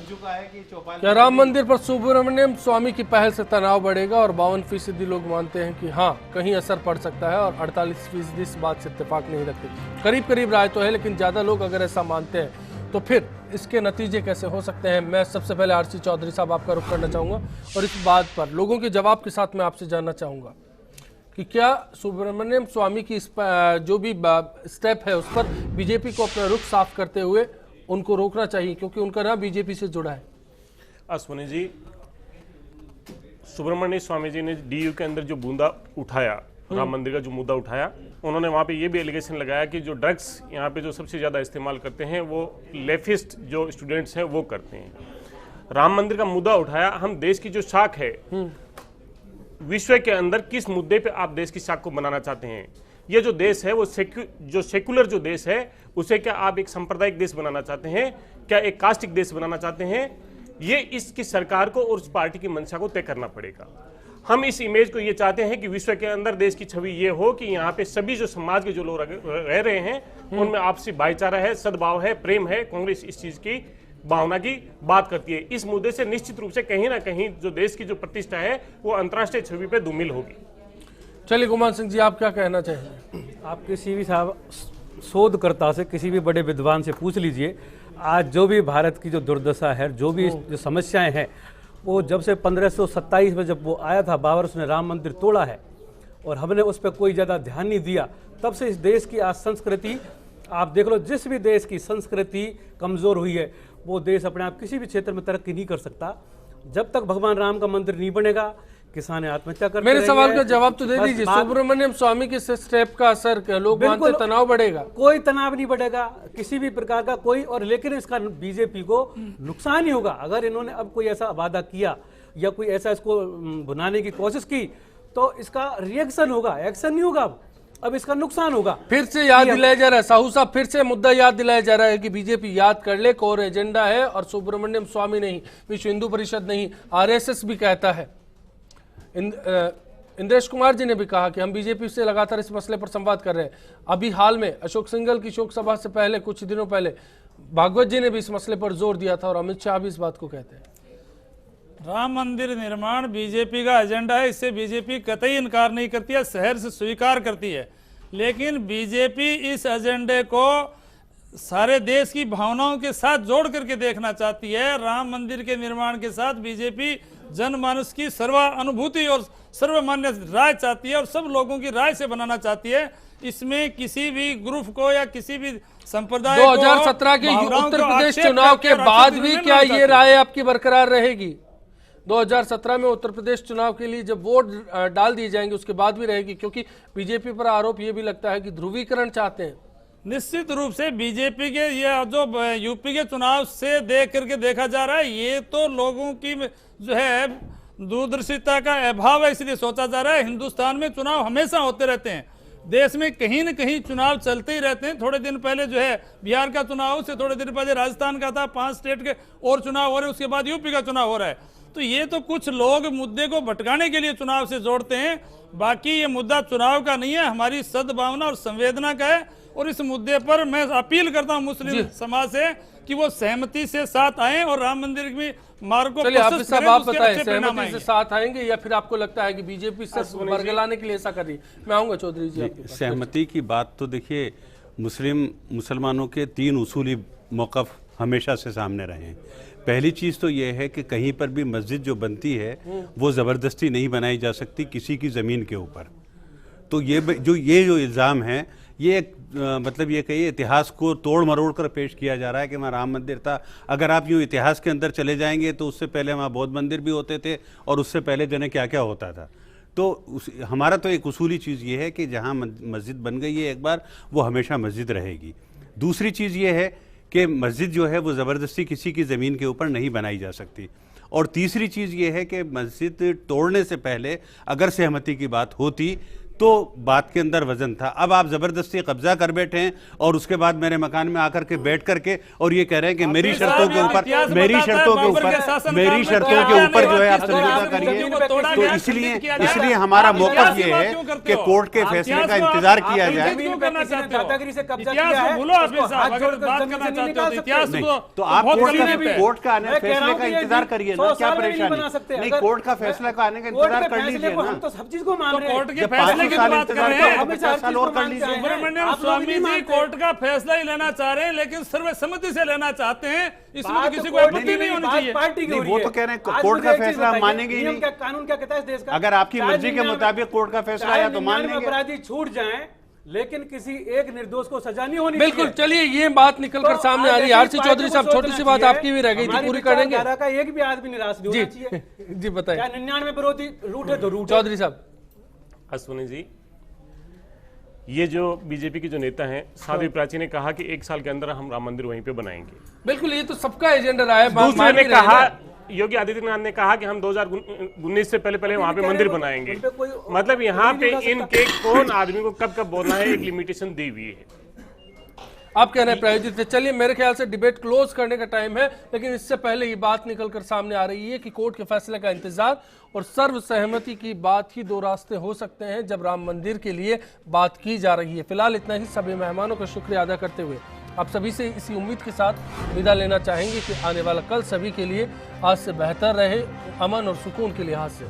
चुका है कि चौपाल क्या राम मंदिर पर सुब्रमण्यम स्वामी की पहल से तनाव बढ़ेगा? और 52% लोग मानते हैं कि हाँ, कहीं असर पड़ सकता है, और 48% इस बात से इत्तेफाक नहीं रखते। करीब करीब राय तो है, लेकिन ज्यादा लोग अगर ऐसा मानते हैं तो फिर इसके नतीजे कैसे हो सकते हैं? मैं सबसे पहले आरसी चौधरी साहब आपका रुख करना चाहूंगा, और इस बात पर लोगों के जवाब के साथ मैं आपसे जानना चाहूंगा कि क्या सुब्रमण्यम स्वामी की जो भी स्टेप है उस पर बीजेपी को अपना रुख साफ करते हुए उनको रोकना चाहिए, क्योंकि उनका नाम बीजेपी से जुड़ा है? अश्विनी जी, सुब्रमण्य स्वामी जी ने डीयू के अंदर जो मुद्दा उठाया, राम मंदिर का जो मुद्दा उठाया, उन्होंने वहाँ पे ये भी एलिगेशन लगाया कि जो ड्रग्स यहाँ पे जो सबसे ज़्यादा इस्तेमाल करते हैं वो लेफ्टिस्ट जो स्टूडेंट्स हैं वो करते हैं। राम मंदिर का मुद्दा उठाया। हम देश की जो शाख है, विश्व के अंदर किस मुद्दे पे आप देश की शाख को बनाना चाहते हैं? ये जो देश है वो जो सेक्युलर जो देश है, उसे क्या आप एक सांप्रदायिक देश बनाना चाहते हैं? क्या एक कास्टिक देश बनाना चाहते हैं? ये इसकी सरकार को और उस पार्टी की मंशा को तय करना पड़ेगा। हम इस इमेज को ये चाहते हैं कि विश्व के अंदर देश की छवि ये हो कि यहाँ पे सभी जो समाज के जो लोग रह रहे हैं उनमें आपसी भाईचारा है, सद्भाव है, प्रेम है। कांग्रेस इस चीज की भावना की बात करती है। इस मुद्दे से निश्चित रूप से कहीं ना कहीं जो देश की जो प्रतिष्ठा है वो अंतर्राष्ट्रीय छवि पे धूमिल होगी। चलिए गुमान सिंह जी, आप क्या कहना चाहेंगे? आप किसी भी साहब शोधकर्ता से, किसी भी बड़े विद्वान से पूछ लीजिए, आज जो भी भारत की जो दुर्दशा है, जो भी जो समस्याएं हैं, वो जब से 1527 में जब वो आया था बाबर, उसने राम मंदिर तोड़ा है और हमने उस पर कोई ज़्यादा ध्यान नहीं दिया, तब से इस देश की आज संस्कृति आप देख लो। जिस भी देश की संस्कृति कमज़ोर हुई है, वो देश अपने आप किसी भी क्षेत्र में तरक्की नहीं कर सकता। जब तक भगवान राम का मंदिर नहीं बनेगा, किसान आत्महत्या करते मेरे सवाल का रहेंगे। जवाब तो दे बस दीजिए। बात- सुब्रमण्यम स्वामी के स्टेप का असर लोग मानते हैं तनाव बढ़ेगा? कोई तनाव नहीं बढ़ेगा किसी भी प्रकार का कोई, और लेकिन इसका बीजेपी को नुकसान ही होगा। अगर इन्होंने अब कोई ऐसा वादा किया या कोई ऐसा इसको बनाने की कोशिश की, तो इसका रिएक्शन होगा, एक्शन नहीं होगा। अब इसका नुकसान होगा। फिर से याद दिलाया जा रहा है, साहू साहब, फिर से मुद्दा याद दिलाया जा रहा है कि बीजेपी याद कर ले, कोर एजेंडा है, और सुब्रमण्यम स्वामी नहीं, विश्व हिंदू परिषद नहीं, आरएसएस भी कहता है। इंद्रेश कुमार जी ने भी कहा कि हम बीजेपी से लगातार इस मसले पर संवाद कर रहे हैं। अभी हाल में अशोक सिंघल की शोक सभा से पहले, कुछ दिनों पहले, भागवत जी ने भी इस मसले पर जोर दिया था, और अमित शाह भी इस बात को कहते हैं। राम मंदिर निर्माण बीजेपी का एजेंडा है, इससे बीजेपी कतई इनकार नहीं करती है, शहर से स्वीकार करती है। लेकिन बीजेपी इस एजेंडे को सारे देश की भावनाओं के साथ जोड़ करके देखना चाहती है। राम मंदिर के निर्माण के साथ बीजेपी जनमानस की सर्वानुभूति और सर्वमान्य राय चाहती है, और सब लोगों की राय से बनाना चाहती है। इसमें किसी भी ग्रुप को या किसी भी संप्रदाय 2017 के उत्तर प्रदेश चुनाव के बाद भी क्या ये राय आपकी बरकरार रहेगी? 2017 में उत्तर प्रदेश चुनाव के लिए जब वोट डाल दिए जाएंगे उसके बाद भी रहेगी? क्योंकि बीजेपी पर आरोप ये भी लगता है कि ध्रुवीकरण चाहते हैं। निश्चित रूप से बीजेपी के ये जो यूपी के चुनाव से देख करके देखा जा रहा है, ये तो लोगों की जो है दूरदर्शिता का अभाव है, इसलिए सोचा जा रहा है। हिंदुस्तान में चुनाव हमेशा होते रहते हैं, देश में कहीं न कहीं चुनाव चलते ही रहते हैं। थोड़े दिन पहले जो है बिहार का चुनाव, से थोड़े दिन पहले राजस्थान का था, 5 स्टेट के और चुनाव हो रहे हैं, उसके बाद यूपी का चुनाव हो रहा है। तो ये तो कुछ लोग मुद्दे को भटकाने के लिए चुनाव से जोड़ते हैं, बाकी ये मुद्दा चुनाव का नहीं है, हमारी सद्भावना और संवेदना का है। और इस मुद्दे पर मैं अपील करता हूं मुस्लिम समाज से कि वो सहमति से साथ आएं और राम मंदिर में मार्ग को प्रशस्त करें। आप बताएं, सहमति से साथ आएंगे या फिर आपको लगता है कि बीजेपी सिर्फ बरगलाने के लिए ऐसा कर रही है? मैं आऊंगा चौधरी जी आपके पास। सहमति की बात तो देखिए, मुसलमानों के 3 उसूली मौक़िफ़ हमेशा से सामने रहे हैं। पहली चीज़ तो ये है कि कहीं पर भी मस्जिद जो बनती है वो ज़बरदस्ती नहीं बनाई जा सकती किसी की ज़मीन के ऊपर। तो ये जो इल्ज़ाम है, ये मतलब ये कहिए इतिहास को तोड़ मरोड़ कर पेश किया जा रहा है कि वहाँ राम मंदिर था। अगर आप यूँ इतिहास के अंदर चले जाएंगे तो उससे पहले वहाँ बौद्ध मंदिर भी होते थे, और उससे पहले जने क्या क्या होता था। तो हमारा तो एक उसूली चीज़ ये है कि जहाँ मस्जिद बन गई है एक बार, वो हमेशा मस्जिद रहेगी। दूसरी चीज़ ये है कि मस्जिद जो है वो ज़बरदस्ती किसी की ज़मीन के ऊपर नहीं बनाई जा सकती। और तीसरी चीज़ ये है कि मस्जिद तोड़ने से पहले अगर सहमति की बात होती तो बात के अंदर वजन था। अब आप जबरदस्ती कब्जा कर बैठे हैं और उसके बाद मेरे मकान में आकर के बैठ करके और ये कह रहे हैं कि मेरी शर्तों के ऊपर जो है आप समझौता करिए। तो इसलिए हमारा मौकफ ये है कि कोर्ट के फैसले का इंतजार किया जाए। तो आप कोर्ट का आने फैसले का इंतजार करिए ना, क्या परेशानी? नहीं, कोर्ट का फैसला का आने का इंतजार कर लीजिए ना। हम तो सब चीज को मान रहे हैं। कोर्ट के फैसले की बात कर रहे हैं। सुब्रमण्यम स्वामी जी कोर्ट का फैसला ही लेना चाह रहे हैं, लेकिन सर्वसम्मति से लेना चाहते हैं। इसमें तो किसी को आपत्ति नहीं होनी चाहिए। वो तो कह रहे हैं कोर्ट का फैसला मानेंगे ही नहीं। कानून क्या कहता है इस देश का? अगर आपकी मर्जी के मुताबिक कोर्ट का फैसला आया तो मान लेंगे। अपराधी छूट जाएं, लेकिन किसी एक निर्दोष को सजा नहीं होनी। बिल्कुल, चलिए ये बात निकलकर सामने आ रही है। आरसी चौधरी साहब, छोटी सी बात आपकी भी रह गई थी, पूरी करेंगे? एक भी आदमी निराश नहीं होना चाहिए। जी बताइए। 99 विरोधी रूट है तो रूट। चौधरी साहब। अश्विनी जी, ये जो बीजेपी के जो नेता हैं, साध्वी प्राची ने कहा कि 1 साल के अंदर हम राम मंदिर वहीं पे बनाएंगे। बिल्कुल, ये तो सबका एजेंडा रहा है। दूसरे ने कहा, योगी आदित्यनाथ ने कहा कि हम 2019 से पहले वहां पे मंदिर बनाएंगे। मतलब यहाँ पे इनके कौन आदमी को कब कब बोलना है, एक लिमिटेशन दी हुई है। आप कह रहे हैं प्रायोजित है। चलिए, मेरे ख्याल से डिबेट क्लोज करने का टाइम है, लेकिन इससे पहले ये बात निकलकर सामने आ रही है कि कोर्ट के फैसले का इंतजार और सर्व सहमति की बात ही 2 रास्ते हो सकते हैं जब राम मंदिर के लिए बात की जा रही है। फिलहाल इतना ही। सभी मेहमानों का शुक्रिया अदा करते हुए आप सभी से इसी उम्मीद के साथ विदा लेना चाहेंगे कि आने वाला कल सभी के लिए आज से बेहतर रहे, अमन और सुकून के लिहाज से।